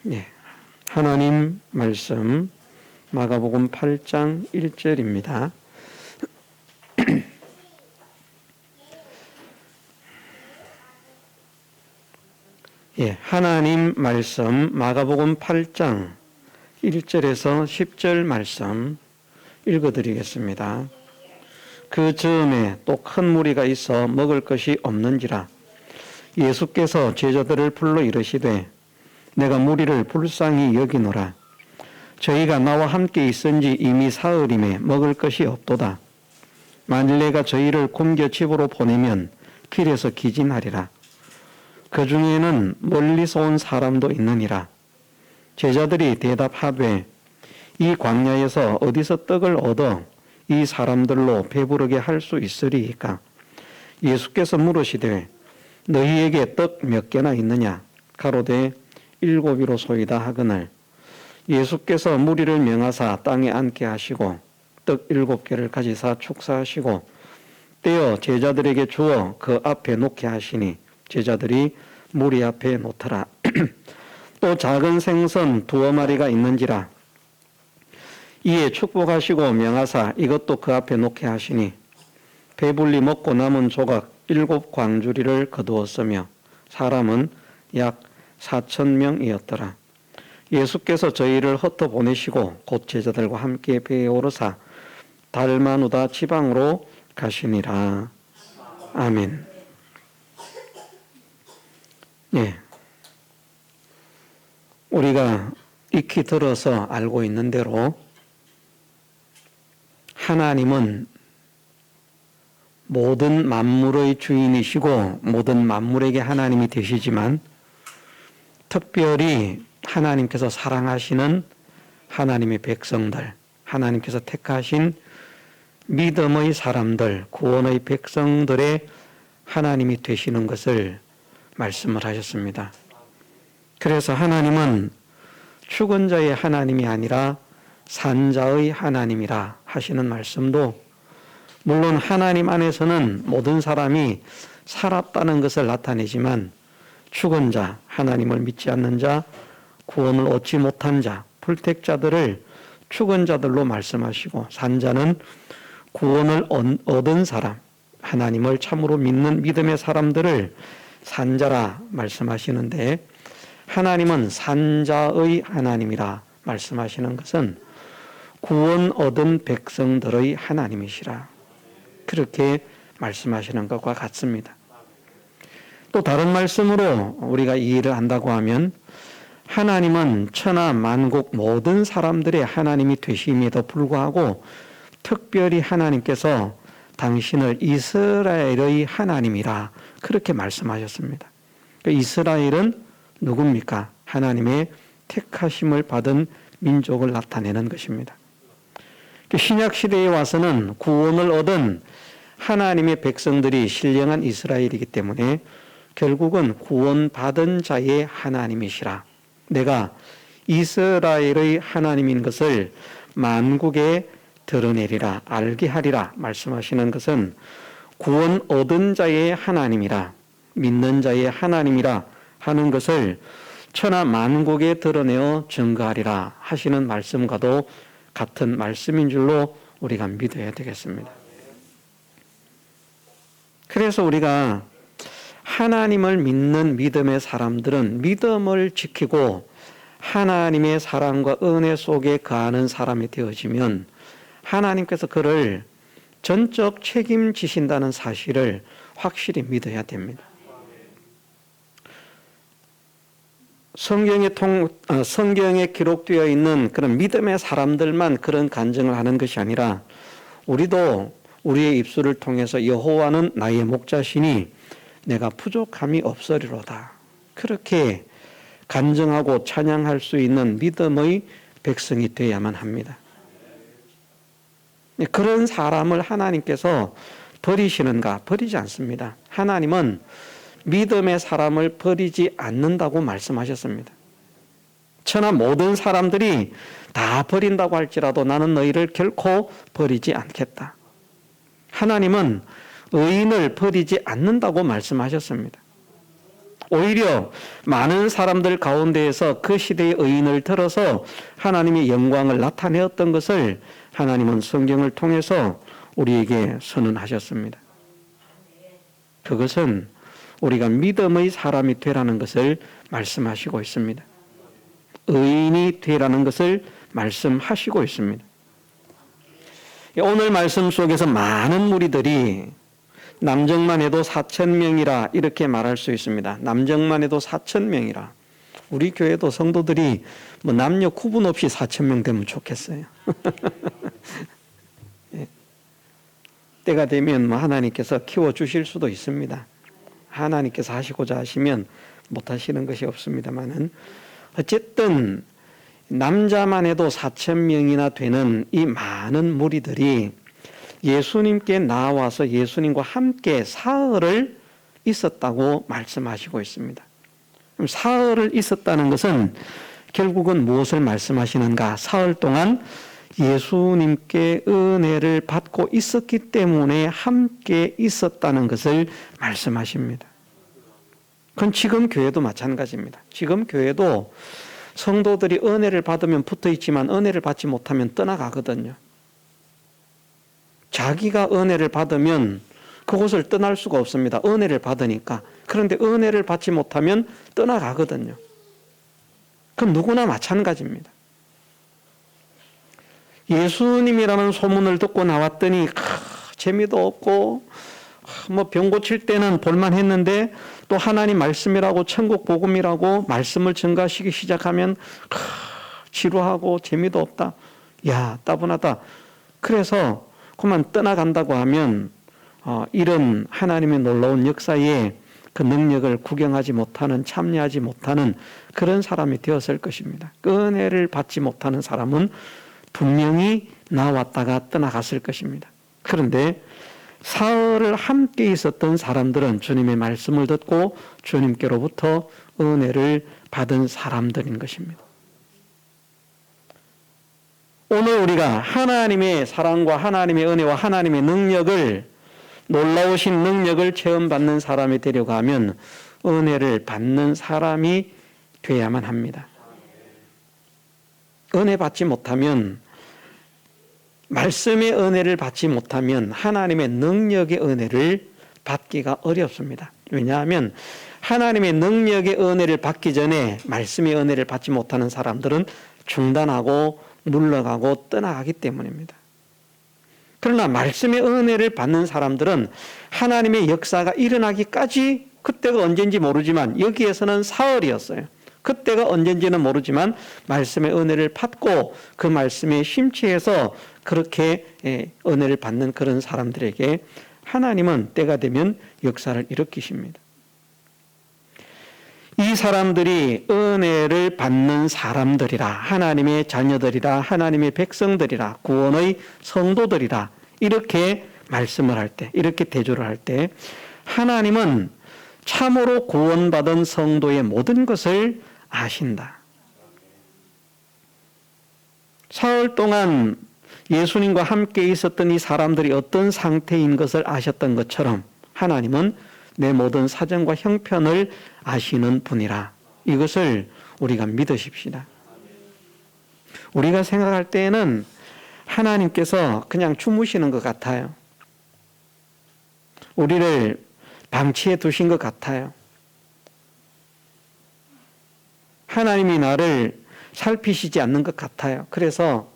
네, 하나님 말씀 마가복음 8장 1절입니다. 예, 하나님 말씀 마가복음 8장 1절에서 10절 말씀 읽어드리겠습니다. 그 즈음에 또 큰 무리가 있어 먹을 것이 없는지라 예수께서 제자들을 불러 이르시되 내가 무리를 불쌍히 여기노라. 저희가 나와 함께 있은지 이미 사흘임에 먹을 것이 없도다. 만일 내가 저희를 굶겨 집으로 보내면 길에서 기진하리라. 그 중에는 멀리서 온 사람도 있느니라. 제자들이 대답하되 이 광야에서 어디서 떡을 얻어 이 사람들로 배부르게 할 수 있으리이까? 예수께서 물으시되 너희에게 떡 몇 개나 있느냐? 가로되 7이로소이다 하거늘 예수께서 무리를 명하사 땅에 앉게 하시고 떡 7개를 가지사 축사하시고 떼어 제자들에게 주어 그 앞에 놓게 하시니 제자들이 무리 앞에 놓더라. 또 작은 생선 2마리가 있는지라 이에 축복하시고 명하사 이것도 그 앞에 놓게 하시니 배불리 먹고 남은 조각 7광주리를 거두었으며 사람은 약 4,000명이었더라. 예수께서 저희를 흩어 보내시고 곧 제자들과 함께 배에 오르사 달마누다 지방으로 가시니라. 아멘. 네, 우리가 익히 들어서 알고 있는 대로 하나님은 모든 만물의 주인이시고 모든 만물에게 하나님이 되시지만 특별히 하나님께서 사랑하시는 하나님의 백성들, 하나님께서 택하신 믿음의 사람들, 구원의 백성들의 하나님이 되시는 것을 말씀을 하셨습니다. 그래서 하나님은 죽은 자의 하나님이 아니라 산자의 하나님이라 하시는 말씀도 물론 하나님 안에서는 모든 사람이 살았다는 것을 나타내지만 죽은 자, 하나님을 믿지 않는 자, 구원을 얻지 못한 자, 불택자들을 죽은 자들로 말씀하시고 산자는 구원을 얻은 사람, 하나님을 참으로 믿는 믿음의 사람들을 산자라 말씀하시는데 하나님은 산자의 하나님이라 말씀하시는 것은 구원 얻은 백성들의 하나님이시라 그렇게 말씀하시는 것과 같습니다. 또 다른 말씀으로 우리가 이해를 한다고 하면 하나님은 천하 만국 모든 사람들의 하나님이 되심에도 불구하고 특별히 하나님께서 당신을 이스라엘의 하나님이라 그렇게 말씀하셨습니다. 이스라엘은 누굽니까? 하나님의 택하심을 받은 민족을 나타내는 것입니다. 신약 시대에 와서는 구원을 얻은 하나님의 백성들이 신령한 이스라엘이기 때문에 결국은 구원받은 자의 하나님이시라. 내가 이스라엘의 하나님인 것을 만국에 드러내리라, 알게 하리라 말씀하시는 것은 구원 얻은 자의 하나님이라, 믿는 자의 하나님이라 하는 것을 천하 만국에 드러내어 증거하리라 하시는 말씀과도 같은 말씀인 줄로 우리가 믿어야 되겠습니다. 그래서 우리가 하나님을 믿는 믿음의 사람들은 믿음을 지키고 하나님의 사랑과 은혜 속에 거하는 사람이 되어지면 하나님께서 그를 전적 책임지신다는 사실을 확실히 믿어야 됩니다. 성경에 기록되어 있는 그런 믿음의 사람들만 그런 간증을 하는 것이 아니라 우리도 우리의 입술을 통해서 여호와는 나의 목자시니 내가 부족함이 없으리로다. 그렇게 간증하고 찬양할 수 있는 믿음의 백성이 되어야만 합니다. 그런 사람을 하나님께서 버리시는가? 버리지 않습니다. 하나님은 믿음의 사람을 버리지 않는다고 말씀하셨습니다. 천하 모든 사람들이 다 버린다고 할지라도 나는 너희를 결코 버리지 않겠다. 하나님은 의인을 버리지 않는다고 말씀하셨습니다. 오히려 많은 사람들 가운데에서 그 시대의 의인을 들어서 하나님의 영광을 나타내었던 것을 하나님은 성경을 통해서 우리에게 선언하셨습니다. 그것은 우리가 믿음의 사람이 되라는 것을 말씀하시고 있습니다. 의인이 되라는 것을 말씀하시고 있습니다. 오늘 말씀 속에서 많은 무리들이 남정만 해도 4,000명이라 이렇게 말할 수 있습니다. 남정만 해도 4,000명이라. 우리 교회도 성도들이 뭐 남녀 구분 없이 4,000명 되면 좋겠어요. 예. 때가 되면 뭐 하나님께서 키워주실 수도 있습니다. 하나님께서 하시고자 하시면 못하시는 것이 없습니다만은 어쨌든 남자만 해도 4,000명이나 되는 이 많은 무리들이 예수님께 나와서 예수님과 함께 사흘을 있었다고 말씀하시고 있습니다. 그럼 사흘을 있었다는 것은 결국은 무엇을 말씀하시는가? 사흘 동안 예수님께 은혜를 받고 있었기 때문에 함께 있었다는 것을 말씀하십니다. 그건 지금 교회도 마찬가지입니다. 지금 교회도 성도들이 은혜를 받으면 붙어 있지만 은혜를 받지 못하면 떠나가거든요. 자기가 은혜를 받으면 그곳을 떠날 수가 없습니다. 은혜를 받으니까. 그런데 은혜를 받지 못하면 떠나가거든요. 그건 누구나 마찬가지입니다. 예수님이라는 소문을 듣고 나왔더니 재미도 없고 뭐 병 고칠 때는 볼만했는데 또 하나님 말씀이라고 천국 복음이라고 말씀을 전가하시기 시작하면 지루하고 재미도 없다. 야, 따분하다. 그래서 그만 떠나간다고 하면 이런 하나님의 놀라운 역사에 그 능력을 구경하지 못하는, 참여하지 못하는 그런 사람이 되었을 것입니다. 은혜를 받지 못하는 사람은 분명히 나왔다가 떠나갔을 것입니다. 그런데 사흘을 함께 있었던 사람들은 주님의 말씀을 듣고 주님께로부터 은혜를 받은 사람들인 것입니다. 오늘 우리가 하나님의 사랑과 하나님의 은혜와 하나님의 능력을, 놀라우신 능력을 체험받는 사람이 되려고 하면 은혜를 받는 사람이 돼야만 합니다. 은혜 받지 못하면, 말씀의 은혜를 받지 못하면 하나님의 능력의 은혜를 받기가 어렵습니다. 왜냐하면 하나님의 능력의 은혜를 받기 전에 말씀의 은혜를 받지 못하는 사람들은 중단하고 물러가고 떠나가기 때문입니다. 그러나 말씀의 은혜를 받는 사람들은 하나님의 역사가 일어나기까지, 그때가 언젠지 모르지만 여기에서는 사흘이었어요. 그때가 언젠지는 모르지만 말씀의 은혜를 받고 그 말씀에 심취해서 그렇게 은혜를 받는 그런 사람들에게 하나님은 때가 되면 역사를 일으키십니다. 이 사람들이 은혜를 받는 사람들이라, 하나님의 자녀들이라, 하나님의 백성들이라, 구원의 성도들이라, 이렇게 말씀을 할 때, 이렇게 대조를 할 때 하나님은 참으로 구원받은 성도의 모든 것을 아신다. 사흘 동안 예수님과 함께 있었던 이 사람들이 어떤 상태인 것을 아셨던 것처럼 하나님은 내 모든 사정과 형편을 아시는 분이라. 이것을 우리가 믿으십시다. 우리가 생각할 때에는 하나님께서 그냥 주무시는 것 같아요. 우리를 방치해 두신 것 같아요. 하나님이 나를 살피시지 않는 것 같아요. 그래서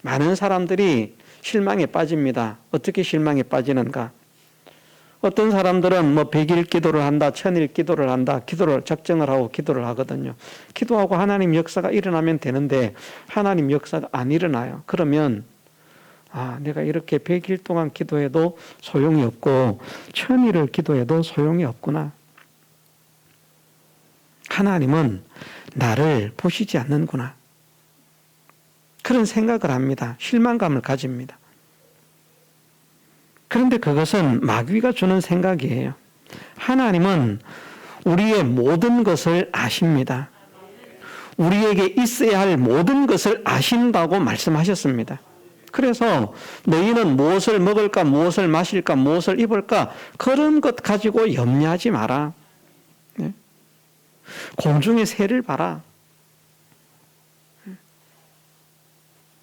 많은 사람들이 실망에 빠집니다. 어떻게 실망에 빠지는가? 어떤 사람들은 뭐 100일 기도를 한다, 1000일 기도를 한다, 기도를 작정을 하고 기도를 하거든요. 기도하고 하나님 역사가 일어나면 되는데 하나님 역사가 안 일어나요. 그러면 내가 이렇게 100일 동안 기도해도 소용이 없고 1000일을 기도해도 소용이 없구나. 하나님은 나를 보시지 않는구나. 그런 생각을 합니다. 실망감을 가집니다. 그런데 그것은 마귀가 주는 생각이에요. 하나님은 우리의 모든 것을 아십니다. 우리에게 있어야 할 모든 것을 아신다고 말씀하셨습니다. 그래서 너희는 무엇을 먹을까, 무엇을 마실까, 무엇을 입을까, 그런 것 가지고 염려하지 마라. 네? 공중의 새를 봐라.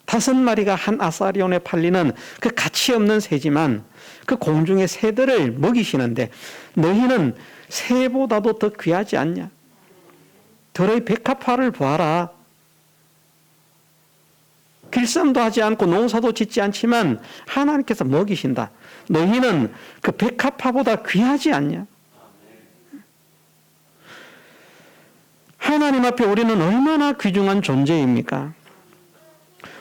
5마리가 한 아사리온에 팔리는 그 가치 없는 새지만 그 공중의 새들을 먹이시는데 너희는 새보다도 더 귀하지 않냐? 들의 백합화를 보아라. 길쌈도 하지 않고 농사도 짓지 않지만 하나님께서 먹이신다. 너희는 그 백합화보다 귀하지 않냐? 하나님 앞에 우리는 얼마나 귀중한 존재입니까?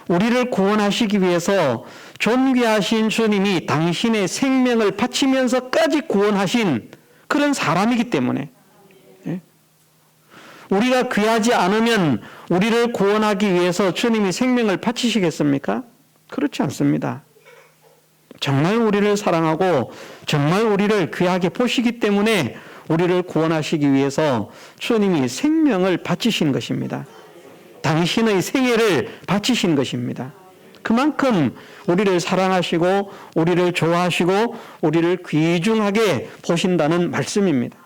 우리를 구원하시기 위해서 존귀하신 주님이 당신의 생명을 바치면서까지 구원하신 그런 사람이기 때문에 우리가 귀하지 않으면 우리를 구원하기 위해서 주님이 생명을 바치시겠습니까? 그렇지 않습니다. 정말 우리를 사랑하고 정말 우리를 귀하게 보시기 때문에 우리를 구원하시기 위해서 주님이 생명을 바치신 것입니다. 당신의 생애를 바치신 것입니다. 그만큼 우리를 사랑하시고 우리를 좋아하시고 우리를 귀중하게 보신다는 말씀입니다.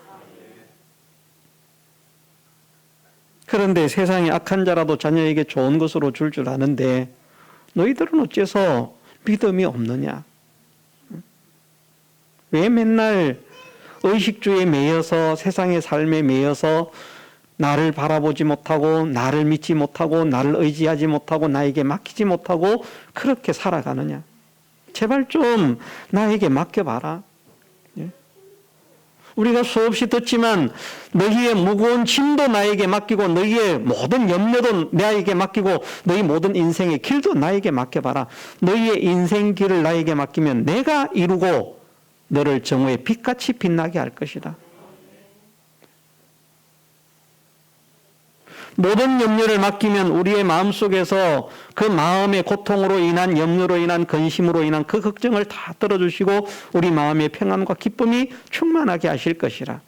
그런데 세상에 악한 자라도 자녀에게 좋은 것으로 줄 아는데 너희들은 어째서 믿음이 없느냐? 왜 맨날 의식주의에 매여서 세상의 삶에 매여서 나를 바라보지 못하고 나를 믿지 못하고 나를 의지하지 못하고 나에게 맡기지 못하고 그렇게 살아가느냐? 제발 좀 나에게 맡겨봐라. 우리가 수없이 듣지만 너희의 무거운 짐도 나에게 맡기고 너희의 모든 염려도 나에게 맡기고 너희 모든 인생의 길도 나에게 맡겨봐라. 너희의 인생 길을 나에게 맡기면 내가 이루고 너를 정오의 빛같이 빛나게 할 것이다. 모든 염려를 맡기면 우리의 마음속에서 그 마음의 고통으로 인한 염려로 인한 근심으로 인한 그 걱정을 다 떨어주시고 우리 마음의 평안과 기쁨이 충만하게 하실 것이라.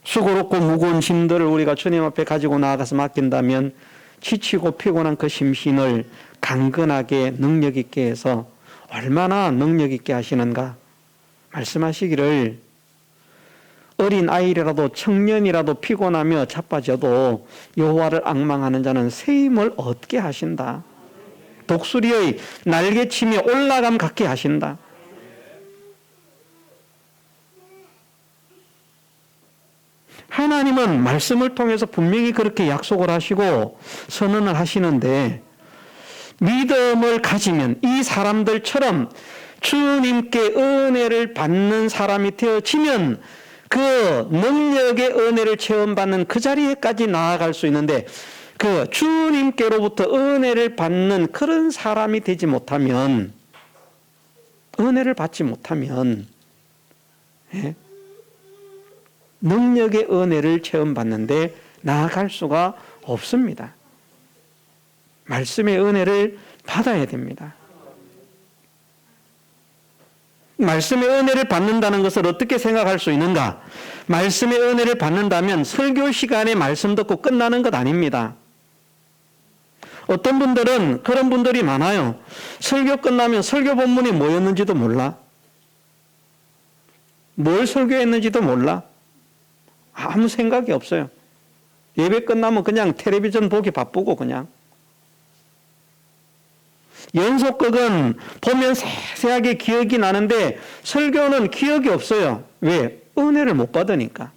수고롭고 무거운 짐들을 우리가 주님 앞에 가지고 나아가서 맡긴다면 지치고 피곤한 그 심신을 강건하게 능력 있게 해서 얼마나 능력 있게 하시는가 말씀하시기를 어린 아이라도 청년이라도 피곤하며 자빠져도 여호와를 앙망하는 자는 새 힘을 얻게 하신다. 독수리의 날개침이 올라감 갖게 하신다. 하나님은 말씀을 통해서 분명히 그렇게 약속을 하시고 선언을 하시는데 믿음을 가지면 이 사람들처럼 주님께 은혜를 받는 사람이 되어지면 그 능력의 은혜를 체험받는 그 자리에까지 나아갈 수 있는데 그 주님께로부터 은혜를 받는 그런 사람이 되지 못하면 은혜를 받지 못하면 능력의 은혜를 체험받는데 나아갈 수가 없습니다. 말씀의 은혜를 받아야 됩니다. 말씀의 은혜를 받는다는 것을 어떻게 생각할 수 있는가? 말씀의 은혜를 받는다면 설교 시간에 말씀 듣고 끝나는 것 아닙니다. 어떤 분들은 그런 분들이 많아요. 설교 끝나면 설교 본문이 뭐였는지도 몰라. 뭘 설교했는지도 몰라. 아무 생각이 없어요. 예배 끝나면 그냥 텔레비전 보기 바쁘고 그냥. 연속극은 보면 세세하게 기억이 나는데 설교는 기억이 없어요. 왜? 은혜를 못 받으니까.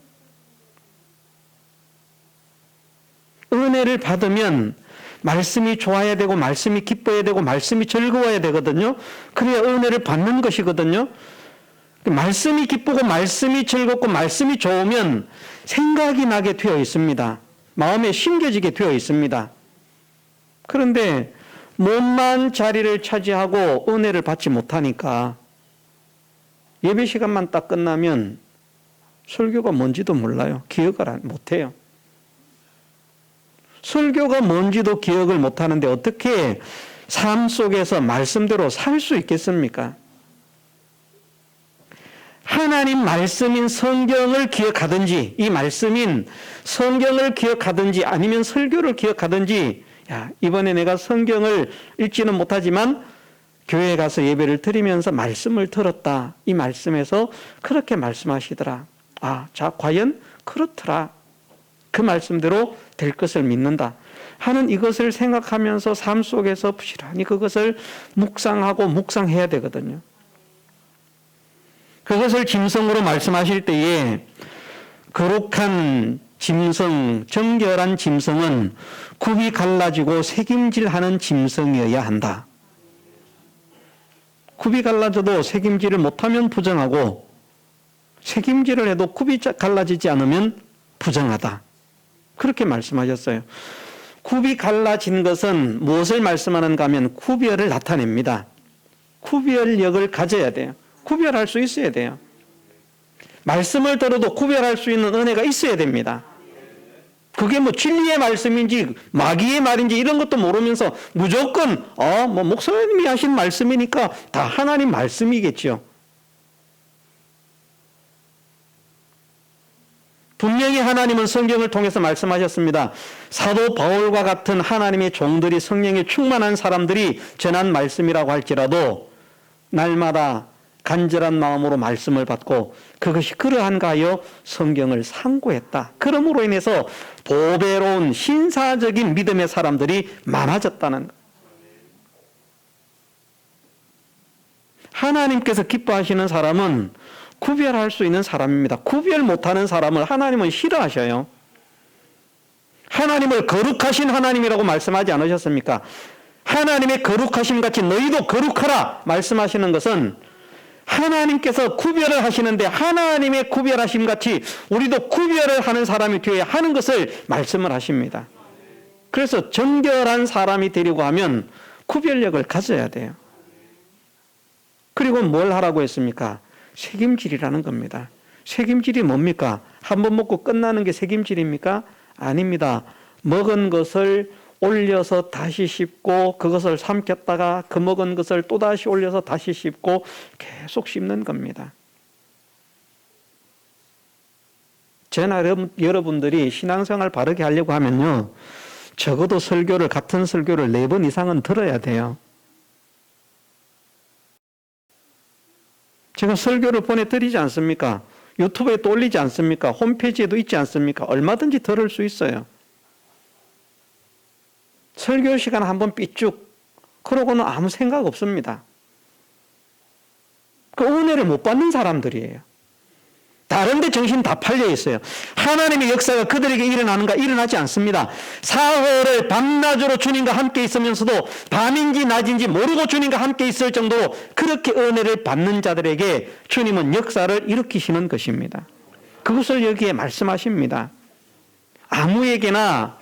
은혜를 받으면 말씀이 좋아야 되고 말씀이 기뻐야 되고 말씀이 즐거워야 되거든요. 그래야 은혜를 받는 것이거든요. 말씀이 기쁘고 말씀이 즐겁고 말씀이 좋으면 생각이 나게 되어 있습니다. 마음에 심겨지게 되어 있습니다. 그런데 몸만 자리를 차지하고 은혜를 받지 못하니까 예배 시간만 딱 끝나면 설교가 뭔지도 몰라요. 기억을 못해요. 설교가 뭔지도 기억을 못하는데 어떻게 삶 속에서 말씀대로 살 수 있겠습니까? 하나님 말씀인 성경을 기억하든지 이 말씀인 성경을 기억하든지 아니면 설교를 기억하든지 야, 이번에 내가 성경을 읽지는 못하지만 교회에 가서 예배를 드리면서 말씀을 들었다. 이 말씀에서 그렇게 말씀하시더라. 아, 자, 과연 그렇더라. 그 말씀대로 될 것을 믿는다 하는 이것을 생각하면서 삶 속에서 부지런히 그것을 묵상하고 묵상해야 되거든요. 그것을 짐승으로 말씀하실 때에 거룩한 짐승, 정결한 짐승은 굽이 갈라지고 새김질하는 짐승이어야 한다. 굽이 갈라져도 새김질을 못하면 부정하고 새김질을 해도 굽이 갈라지지 않으면 부정하다. 그렇게 말씀하셨어요. 굽이 갈라진 것은 무엇을 말씀하는가 하면 구별을 나타냅니다. 구별력을 가져야 돼요. 구별할 수 있어야 돼요. 말씀을 들어도 구별할 수 있는 은혜가 있어야 됩니다. 그게 뭐 진리의 말씀인지 마귀의 말인지 이런 것도 모르면서 무조건 목사님이 하신 말씀이니까 다 하나님 말씀이겠죠. 분명히 하나님은 성경을 통해서 말씀하셨습니다. 사도 바울과 같은 하나님의 종들이 성령에 충만한 사람들이 전한 말씀이라고 할지라도 날마다 간절한 마음으로 말씀을 받고 그것이 그러한가 하여 성경을 상고했다. 그러므로 인해서 보배로운 신사적인 믿음의 사람들이 많아졌다는 것. 하나님께서 기뻐하시는 사람은 구별할 수 있는 사람입니다. 구별 못하는 사람을 하나님은 싫어하셔요. 하나님을 거룩하신 하나님이라고 말씀하지 않으셨습니까? 하나님의 거룩하심 같이 너희도 거룩하라 말씀하시는 것은 하나님께서 구별을 하시는데 하나님의 구별하심 같이 우리도 구별을 하는 사람이 되어야 하는 것을 말씀을 하십니다. 그래서 정결한 사람이 되려고 하면 구별력을 가져야 돼요. 그리고 뭘 하라고 했습니까? 책임질이라는 겁니다. 책임질이 뭡니까? 한 번 먹고 끝나는 게 책임질입니까? 아닙니다. 먹은 것을 올려서 다시 씹고 그것을 삼켰다가 그 먹은 것을 또다시 올려서 다시 씹고 계속 씹는 겁니다. 저나 여러분들이 신앙생활 바르게 하려고 하면요, 적어도 같은 설교를 4번 이상은 들어야 돼요. 제가 설교를 보내드리지 않습니까? 유튜브에 또 올리지 않습니까? 홈페이지에도 있지 않습니까? 얼마든지 들을 수 있어요. 설교 시간 한번 삐쭉 그러고는 아무 생각 없습니다. 그 은혜를 못 받는 사람들이에요. 다른 데 정신 다 팔려 있어요. 하나님의 역사가 그들에게 일어나는가? 일어나지 않습니다. 사흘을 밤낮으로 주님과 함께 있으면서도 밤인지 낮인지 모르고 주님과 함께 있을 정도로 그렇게 은혜를 받는 자들에게 주님은 역사를 일으키시는 것입니다. 그것을 여기에 말씀하십니다. 아무에게나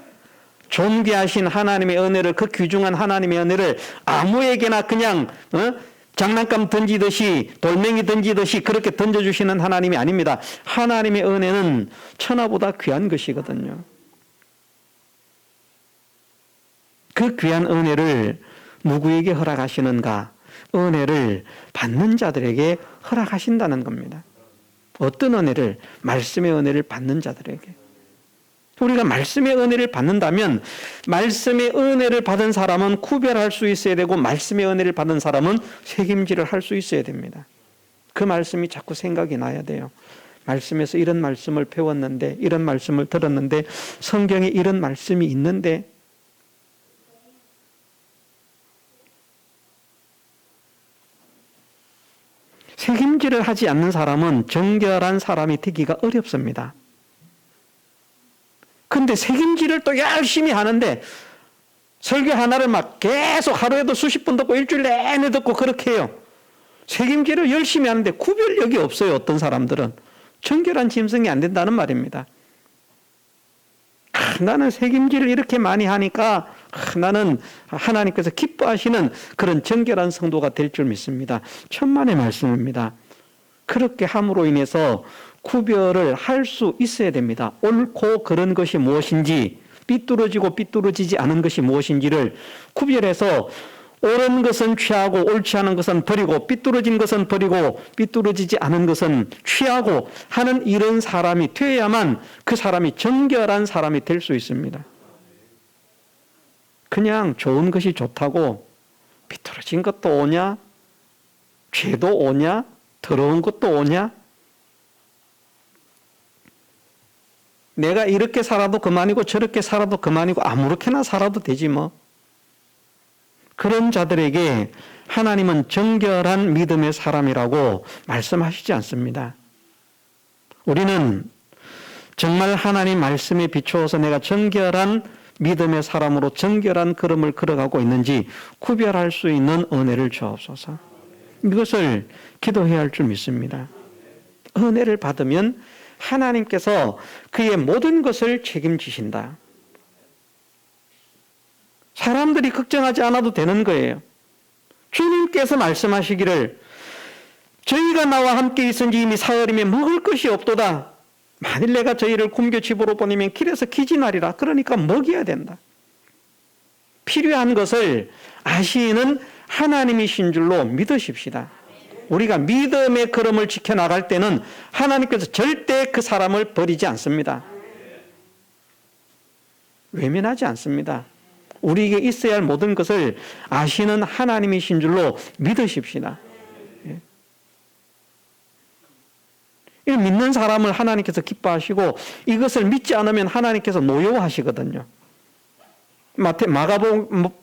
존귀하신 하나님의 은혜를, 그 귀중한 하나님의 은혜를 아무에게나 그냥 장난감 던지듯이 돌멩이 던지듯이 그렇게 던져주시는 하나님이 아닙니다. 하나님의 은혜는 천하보다 귀한 것이거든요. 그 귀한 은혜를 누구에게 허락하시는가? 은혜를 받는 자들에게 허락하신다는 겁니다. 어떤 은혜를? 말씀의 은혜를 받는 자들에게. 우리가 말씀의 은혜를 받는다면 말씀의 은혜를 받은 사람은 구별할 수 있어야 되고 말씀의 은혜를 받은 사람은 책임질을 할 수 있어야 됩니다. 그 말씀이 자꾸 생각이 나야 돼요. 말씀에서 이런 말씀을 배웠는데, 이런 말씀을 들었는데, 성경에 이런 말씀이 있는데, 책임질을 하지 않는 사람은 정결한 사람이 되기가 어렵습니다. 근데 책임질을 또 열심히 하는데 설교 하나를 막 계속 하루에도 수십 번 듣고 일주일 내내 듣고 그렇게 해요. 책임질을 열심히 하는데 구별력이 없어요. 어떤 사람들은. 정결한 짐승이 안 된다는 말입니다. 나는 책임질을 이렇게 많이 하니까 나는 하나님께서 기뻐하시는 그런 정결한 성도가 될 줄 믿습니다. 천만의 말씀입니다. 그렇게 함으로 인해서 구별을 할 수 있어야 됩니다. 옳고 그른 것이 무엇인지, 삐뚤어지고 삐뚤어지지 않은 것이 무엇인지를 구별해서 옳은 것은 취하고 옳지 않은 것은 버리고 삐뚤어진 것은 버리고 삐뚤어지지 않은 것은 취하고 하는 이런 사람이 되어야만 그 사람이 정결한 사람이 될 수 있습니다. 그냥 좋은 것이 좋다고 삐뚤어진 것도 오냐? 죄도 오냐? 더러운 것도 오냐? 내가 이렇게 살아도 그만이고 저렇게 살아도 그만이고 아무렇게나 살아도 되지 뭐. 그런 자들에게 하나님은 정결한 믿음의 사람이라고 말씀하시지 않습니다. 우리는 정말 하나님 말씀에 비추어서 내가 정결한 믿음의 사람으로 정결한 걸음을 걸어가고 있는지 구별할 수 있는 은혜를 주옵소서. 이것을 기도해야 할 줄 믿습니다. 은혜를 받으면 하나님께서 그의 모든 것을 책임지신다. 사람들이 걱정하지 않아도 되는 거예요. 주님께서 말씀하시기를 저희가 나와 함께 있은지 이미 사흘이며 먹을 것이 없도다. 만일 내가 저희를 굶겨 집으로 보내면 길에서 기진하리라. 그러니까 먹여야 된다. 필요한 것을 아시는 하나님이신 줄로 믿으십시다. 우리가 믿음의 걸음을 지켜나갈 때는 하나님께서 절대 그 사람을 버리지 않습니다. 외면하지 않습니다. 우리에게 있어야 할 모든 것을 아시는 하나님이신 줄로 믿으십시다. 이 믿는 사람을 하나님께서 기뻐하시고 이것을 믿지 않으면 하나님께서 노여워하시거든요.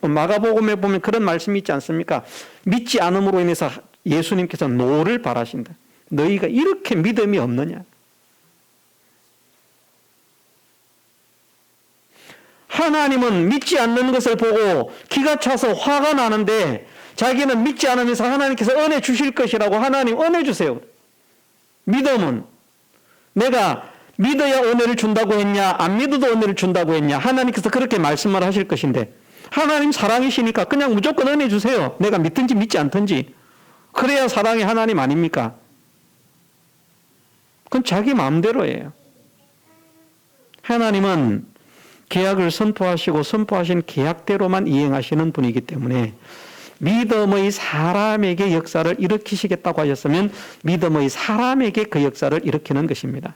마가복음에 보면 그런 말씀이 있지 않습니까? 믿지 않음으로 인해서 예수님께서 노를 바라신다. 너희가 이렇게 믿음이 없느냐? 하나님은 믿지 않는 것을 보고 기가 차서 화가 나는데 자기는 믿지 않으면서 하나님께서 은혜 주실 것이라고 하나님 은혜 주세요. 믿음은 내가 믿어야 은혜를 준다고 했냐 안 믿어도 은혜를 준다고 했냐 하나님께서 그렇게 말씀을 하실 것인데 하나님 사랑이시니까 그냥 무조건 은혜 주세요. 내가 믿든지 믿지 않든지. 그래야 사랑의 하나님 아닙니까? 그건 자기 마음대로예요. 하나님은 계약을 선포하시고 선포하신 계약대로만 이행하시는 분이기 때문에 믿음의 사람에게 역사를 일으키시겠다고 하셨으면 믿음의 사람에게 그 역사를 일으키는 것입니다.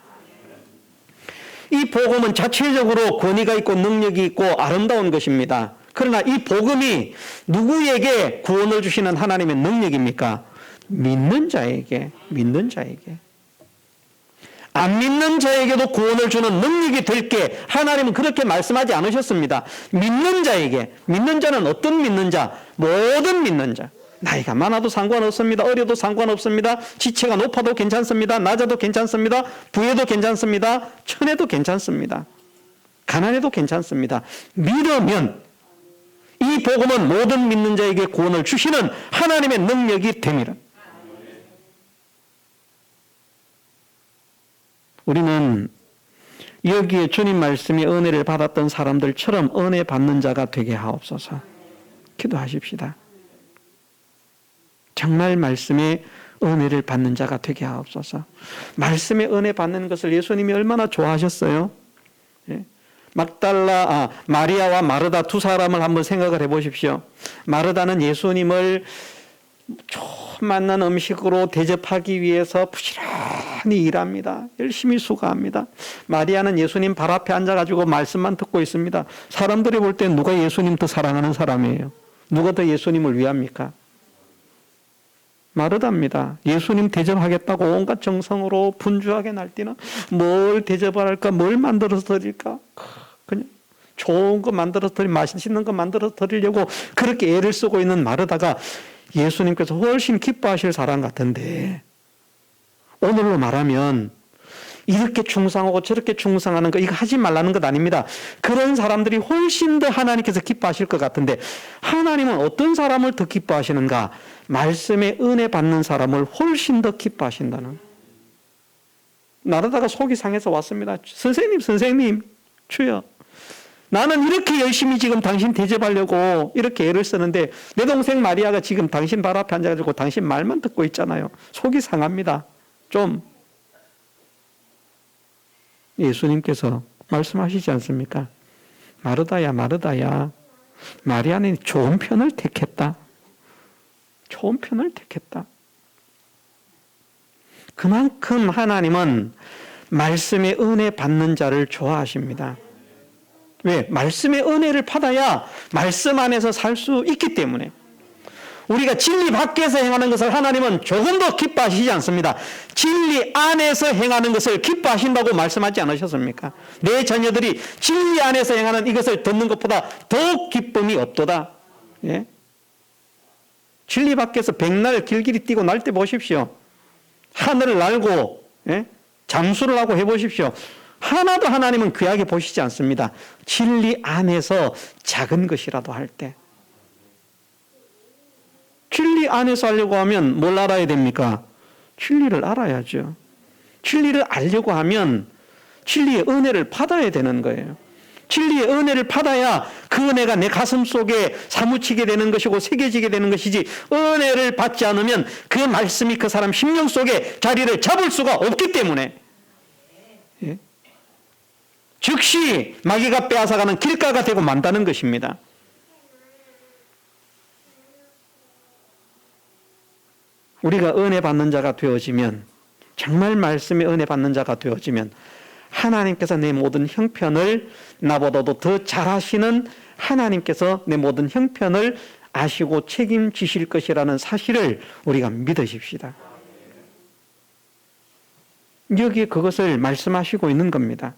이 복음은 자체적으로 권위가 있고 능력이 있고 아름다운 것입니다. 그러나 이 복음이 누구에게 구원을 주시는 하나님의 능력입니까? 믿는 자에게. 안 믿는 자에게도 구원을 주는 능력이 될게 하나님은 그렇게 말씀하지 않으셨습니다. 믿는 자에게. 믿는 자는 어떤 믿는 자? 모든 믿는 자. 나이가 많아도 상관없습니다. 어려도 상관없습니다. 지체가 높아도 괜찮습니다. 낮아도 괜찮습니다. 부해도 괜찮습니다. 천해도 괜찮습니다. 가난해도 괜찮습니다. 믿으면 이 복음은 모든 믿는 자에게 구원을 주시는 하나님의 능력이 됩니다. 우리는 여기에 주님 말씀이 은혜를 받았던 사람들처럼 은혜 받는 자가 되게 하옵소서. 기도하십시다. 정말 말씀의 은혜를 받는 자가 되게 하옵소서. 말씀의 은혜 받는 것을 예수님이 얼마나 좋아하셨어요? 예? 마리아와 마르다 두 사람을 한번 생각을 해보십시오. 마르다는 예수님을 처음 만난 음식으로 대접하기 위해서 부지런히 일합니다. 열심히 수고합니다. 마리아는 예수님 발 앞에 앉아가지고 말씀만 듣고 있습니다. 사람들이 볼 때 누가 예수님 더 사랑하는 사람이에요? 누가 더 예수님을 위합니까? 마르다입니다. 예수님 대접하겠다고 온갖 정성으로 분주하게 날뛰는 뭘 대접을 할까? 뭘 만들어서 드릴까? 그냥 좋은 거 만들어서 맛있는 거 만들어서 드리려고 그렇게 애를 쓰고 있는 마르다가 예수님께서 훨씬 기뻐하실 사람 같은데 오늘로 말하면 이렇게 충성하고 저렇게 충성하는 거 이거 하지 말라는 것 아닙니다. 그런 사람들이 훨씬 더 하나님께서 기뻐하실 것 같은데 하나님은 어떤 사람을 더 기뻐하시는가? 말씀의 은혜 받는 사람을 훨씬 더 기뻐하신다는. 나르다가 속이 상해서 왔습니다. 선생님 주여 나는 이렇게 열심히 지금 당신 대접하려고 이렇게 애를 쓰는데 내 동생 마리아가 지금 당신 발 앞에 앉아가지고 당신 말만 듣고 있잖아요. 속이 상합니다. 좀 예수님께서 말씀하시지 않습니까? 마르다야 마리아는 좋은 편을 택했다. 그만큼 하나님은 말씀의 은혜 받는 자를 좋아하십니다. 왜? 말씀의 은혜를 받아야 말씀 안에서 살 수 있기 때문에. 우리가 진리 밖에서 행하는 것을 하나님은 조금도 기뻐하시지 않습니다. 진리 안에서 행하는 것을 기뻐하신다고 말씀하지 않으셨습니까? 내 자녀들이 진리 안에서 행하는 이것을 듣는 것보다 더욱 기쁨이 없도다. 예? 진리 밖에서 백날 길길이 뛰고 날 때 보십시오. 하늘을 날고 잠수를 하고 해보십시오. 하나도 하나님은 귀하게 보시지 않습니다. 진리 안에서 작은 것이라도 할 때. 진리 안에서 하려고 하면 뭘 알아야 됩니까? 진리를 알아야죠. 진리를 알려고 하면 진리의 은혜를 받아야 되는 거예요. 진리의 은혜를 받아야 그 은혜가 내 가슴 속에 사무치게 되는 것이고 새겨지게 되는 것이지, 은혜를 받지 않으면 그 말씀이 그 사람 심령 속에 자리를 잡을 수가 없기 때문에, 예? 즉시 마귀가 빼앗아가는 길가가 되고 만다는 것입니다. 우리가 은혜 받는 자가 되어지면, 정말 말씀의 은혜 받는 자가 되어지면 하나님께서 내 모든 형편을, 나보다도 더 잘하시는 하나님께서 내 모든 형편을 아시고 책임지실 것이라는 사실을 우리가 믿으십시다. 여기에 그것을 말씀하시고 있는 겁니다.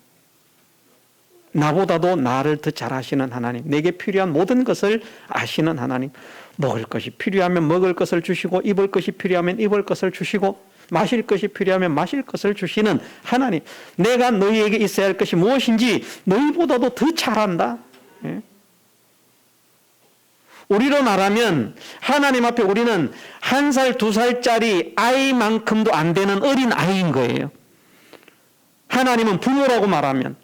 나보다도 나를 더 잘하시는 하나님, 내게 필요한 모든 것을 아시는 하나님, 먹을 것이 필요하면 먹을 것을 주시고, 입을 것이 필요하면 입을 것을 주시고, 마실 것이 필요하면 마실 것을 주시는 하나님, 내가 너희에게 있어야 할 것이 무엇인지 너희보다도 더 잘한다. 예? 우리로 말하면 하나님 앞에 우리는 1살, 2살짜리 아이만큼도 안 되는 어린 아이인 거예요. 하나님은 부모라고 말하면.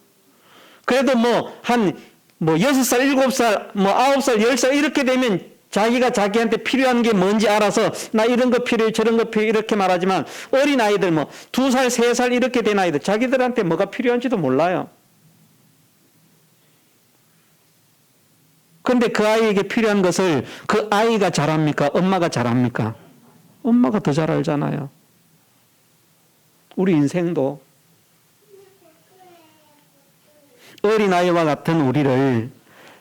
그래도 6살, 7살, 9살, 10살 이렇게 되면 자기가 자기한테 필요한 게 뭔지 알아서 나 이런 거 필요해, 저런 거 필요해 이렇게 말하지만, 어린 아이들 2살, 3살 이렇게 된 아이들 자기들한테 뭐가 필요한지도 몰라요. 그런데 그 아이에게 필요한 것을 그 아이가 잘합니까? 엄마가 잘합니까? 엄마가 더 잘 알잖아요. 우리 인생도 어린아이와 같은 우리를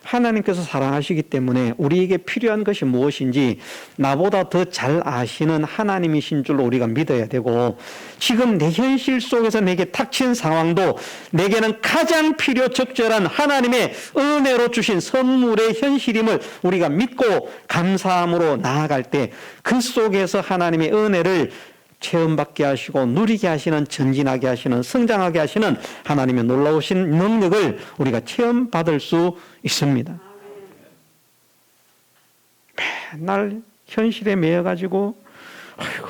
하나님께서 사랑하시기 때문에 우리에게 필요한 것이 무엇인지 나보다 더 잘 아시는 하나님이신 줄로 우리가 믿어야 되고, 지금 내 현실 속에서 내게 닥친 상황도 내게는 가장 필요 적절한 하나님의 은혜로 주신 선물의 현실임을 우리가 믿고 감사함으로 나아갈 때, 그 속에서 하나님의 은혜를 체험받게 하시고 누리게 하시는, 전진하게 하시는, 성장하게 하시는 하나님의 놀라우신 능력을 우리가 체험받을 수 있습니다. 맨날 현실에 매여가지고, 아이고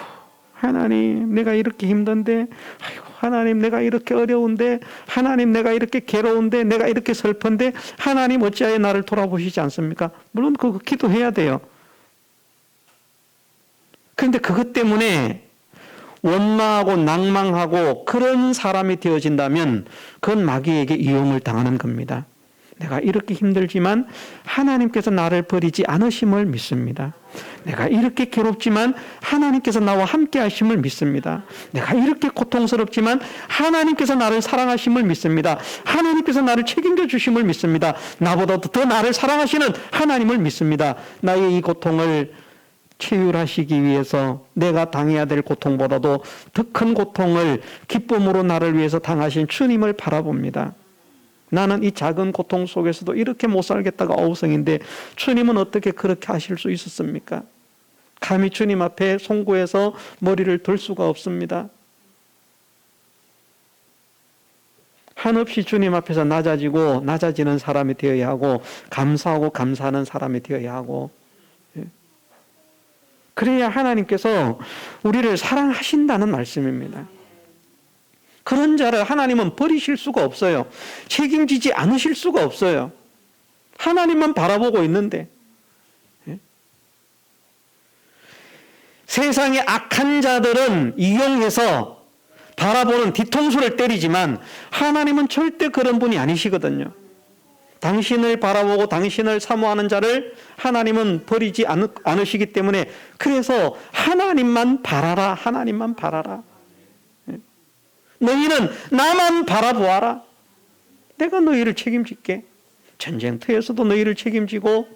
하나님 내가 이렇게 힘든데, 아이고 하나님 내가 이렇게 어려운데, 하나님 내가 이렇게 괴로운데, 내가 이렇게 슬픈데 하나님 어찌하여 나를 돌아보시지 않습니까? 물론 그거 기도해야 돼요. 그런데 그것 때문에 원망하고 낭망하고 그런 사람이 되어진다면 그건 마귀에게 이용을 당하는 겁니다. 내가 이렇게 힘들지만 하나님께서 나를 버리지 않으심을 믿습니다. 내가 이렇게 괴롭지만 하나님께서 나와 함께 하심을 믿습니다. 내가 이렇게 고통스럽지만 하나님께서 나를 사랑하심을 믿습니다. 하나님께서 나를 책임져 주심을 믿습니다. 나보다도 더 나를 사랑하시는 하나님을 믿습니다. 나의 이 고통을 치유하시기 위해서 내가 당해야 될 고통보다도 더 큰 고통을 기쁨으로 나를 위해서 당하신 주님을 바라봅니다. 나는 이 작은 고통 속에서도 이렇게 못 살겠다가 어우성인데 주님은 어떻게 그렇게 하실 수 있었습니까? 감히 주님 앞에 송구해서 머리를 들 수가 없습니다. 한없이 주님 앞에서 낮아지고 낮아지는 사람이 되어야 하고, 감사하고 감사하는 사람이 되어야 하고, 그래야 하나님께서 우리를 사랑하신다는 말씀입니다. 그런 자를 하나님은 버리실 수가 없어요. 책임지지 않으실 수가 없어요. 하나님만 바라보고 있는데. 세상의 악한 자들은 이용해서 바라보는 뒤통수를 때리지만 하나님은 절대 그런 분이 아니시거든요. 당신을 바라보고 당신을 사모하는 자를 하나님은 버리지 않으시기 때문에, 그래서 하나님만 바라라, 하나님만 바라라. 너희는 나만 바라보아라. 내가 너희를 책임질게. 전쟁터에서도 너희를 책임지고,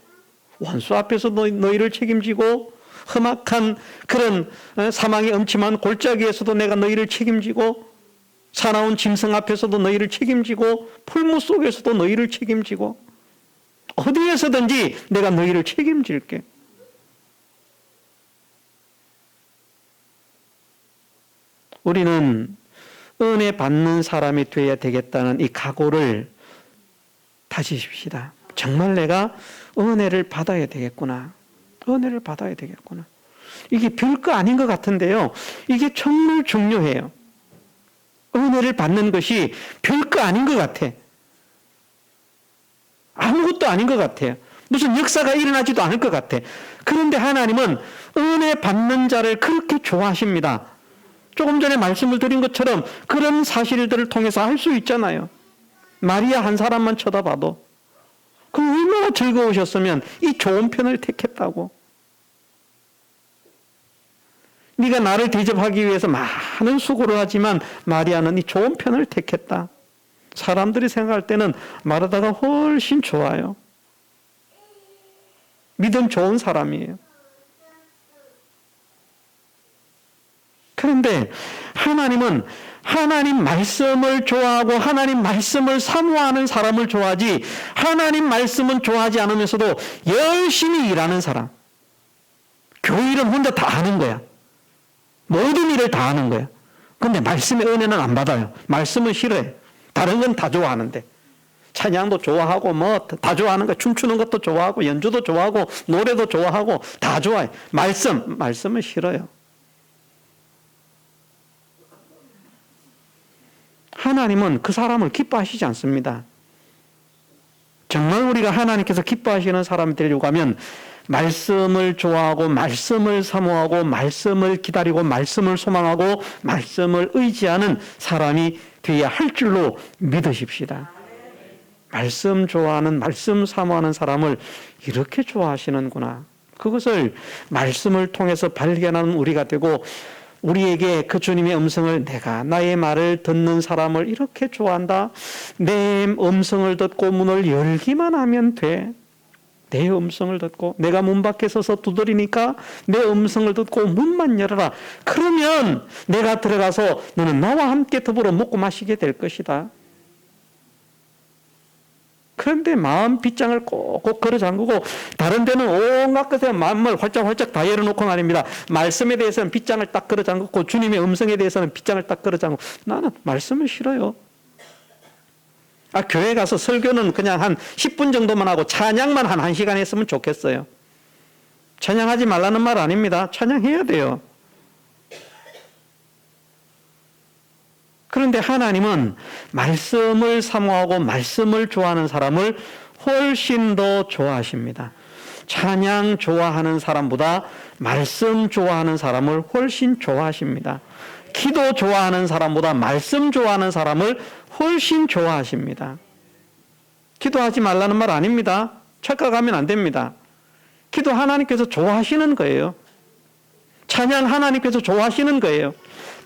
원수 앞에서도 너희를 책임지고, 험악한 그런 사망의 음침한 골짜기에서도 내가 너희를 책임지고, 사나운 짐승 앞에서도 너희를 책임지고, 풀무 속에서도 너희를 책임지고, 어디에서든지 내가 너희를 책임질게. 우리는 은혜 받는 사람이 되어야 되겠다는 이 각오를 다지십시다. 정말 내가 은혜를 받아야 되겠구나. 은혜를 받아야 되겠구나. 이게 별거 아닌 것 같은데요. 이게 정말 중요해요. 은혜를 받는 것이 별거 아닌 것 같아. 아무것도 아닌 것 같아요. 무슨 역사가 일어나지도 않을 것 같아. 그런데 하나님은 은혜 받는 자를 그렇게 좋아하십니다. 조금 전에 말씀을 드린 것처럼 그런 사실들을 통해서 알 수 있잖아요. 마리아 한 사람만 쳐다봐도 그 얼마나 즐거우셨으면 이 좋은 편을 택했다고. 네가 나를 대접하기 위해서 많은 수고를 하지만 마리아는 이 좋은 편을 택했다. 사람들이 생각할 때는 마르다가 훨씬 좋아요. 믿음 좋은 사람이에요. 그런데 하나님은 하나님 말씀을 좋아하고 하나님 말씀을 사모하는 사람을 좋아하지, 하나님 말씀은 좋아하지 않으면서도 열심히 일하는 사람, 교회 일은 혼자 다 하는 거야. 모든 일을 다 하는 거야. 근데 말씀의 은혜는 안 받아요. 말씀은 싫어해. 다른 건 다 좋아하는데, 찬양도 좋아하고 뭐 다 좋아하는 거, 춤추는 것도 좋아하고 연주도 좋아하고 노래도 좋아하고 다 좋아해. 말씀은 싫어요. 하나님은 그 사람을 기뻐하시지 않습니다. 정말 우리가 하나님께서 기뻐하시는 사람이 되려고 하면 말씀을 좋아하고 말씀을 사모하고 말씀을 기다리고 말씀을 소망하고 말씀을 의지하는 사람이 되어야 할 줄로 믿으십시다. 말씀 좋아하는, 말씀 사모하는 사람을 이렇게 좋아하시는구나. 그것을 말씀을 통해서 발견하는 우리가 되고, 우리에게 그 주님의 음성을, 내가 나의 말을 듣는 사람을 이렇게 좋아한다. 내 음성을 듣고 문을 열기만 하면 돼. 내 음성을 듣고, 내가 문 밖에 서서 두드리니까 내 음성을 듣고 문만 열어라. 그러면 내가 들어가서 너는 나와 함께 더불어 먹고 마시게 될 것이다. 그런데 마음 빗장을 꼭꼭 걸어 잠그고 다른 데는 온갖 것에 마음을 활짝활짝 다 열어놓고 말입니다. 말씀에 대해서는 빗장을 딱 걸어 잠그고 주님의 음성에 대해서는 빗장을 딱 걸어 잠그고, 나는 말씀을 싫어요. 교회 가서 설교는 그냥 한 10분 정도만 하고 찬양만 한 1시간 했으면 좋겠어요. 찬양하지 말라는 말 아닙니다. 찬양해야 돼요. 그런데 하나님은 말씀을 사모하고 말씀을 좋아하는 사람을 훨씬 더 좋아하십니다. 찬양 좋아하는 사람보다 말씀 좋아하는 사람을 훨씬 좋아하십니다. 기도 좋아하는 사람보다 말씀 좋아하는 사람을 훨씬 좋아하십니다. 기도하지 말라는 말 아닙니다. 착각하면 안 됩니다. 기도 하나님께서 좋아하시는 거예요. 찬양 하나님께서 좋아하시는 거예요.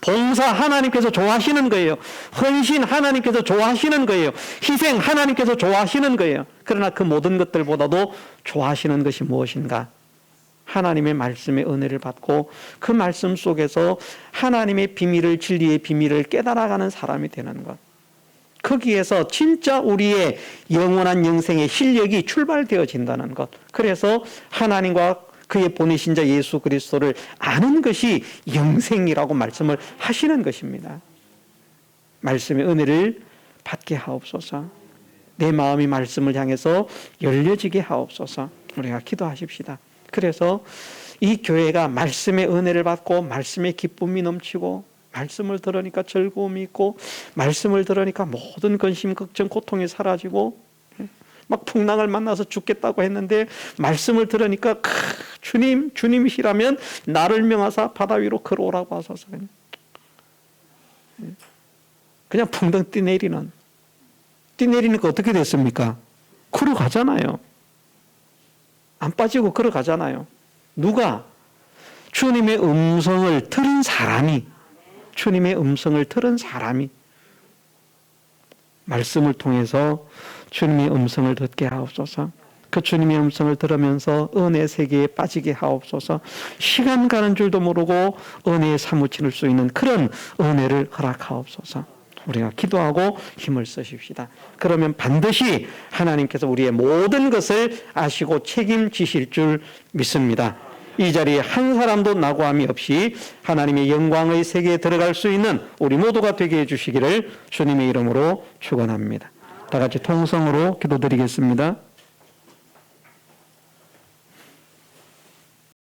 봉사 하나님께서 좋아하시는 거예요. 헌신 하나님께서 좋아하시는 거예요. 희생 하나님께서 좋아하시는 거예요. 그러나 그 모든 것들보다도 좋아하시는 것이 무엇인가? 하나님의 말씀의 은혜를 받고 그 말씀 속에서 하나님의 비밀을, 진리의 비밀을 깨달아가는 사람이 되는 것. 거기에서 진짜 우리의 영원한 영생의 실력이 출발되어진다는 것. 그래서 하나님과 그의 보내신 자 예수 그리스도를 아는 것이 영생이라고 말씀을 하시는 것입니다. 말씀의 은혜를 받게 하옵소서. 내 마음이 말씀을 향해서 열려지게 하옵소서. 우리가 기도하십시다. 그래서 이 교회가 말씀의 은혜를 받고 말씀의 기쁨이 넘치고 말씀을 들으니까 즐거움이 있고 말씀을 들으니까 모든 근심, 걱정, 고통이 사라지고 막 풍랑을 만나서 죽겠다고 했는데 말씀을 들으니까 주님이시라면 나를 명하사 바다 위로 걸어오라고 하소서. 그냥 풍덩 뛰내리니까 어떻게 됐습니까? 걸어가잖아요. 안 빠지고 걸어가잖아요. 누가? 주님의 음성을 들은 사람이, 주님의 음성을 들은 사람이 말씀을 통해서 주님의 음성을 듣게 하옵소서. 그 주님의 음성을 들으면서 은혜 세계에 빠지게 하옵소서. 시간 가는 줄도 모르고 은혜에 사무칠 수 있는 그런 은혜를 허락하옵소서. 우리가 기도하고 힘을 쓰십시다. 그러면 반드시 하나님께서 우리의 모든 것을 아시고 책임지실 줄 믿습니다. 이 자리에 한 사람도 낙오함이 없이 하나님의 영광의 세계에 들어갈 수 있는 우리 모두가 되게 해주시기를 주님의 이름으로 축원합니다. 다 같이 통성으로 기도드리겠습니다.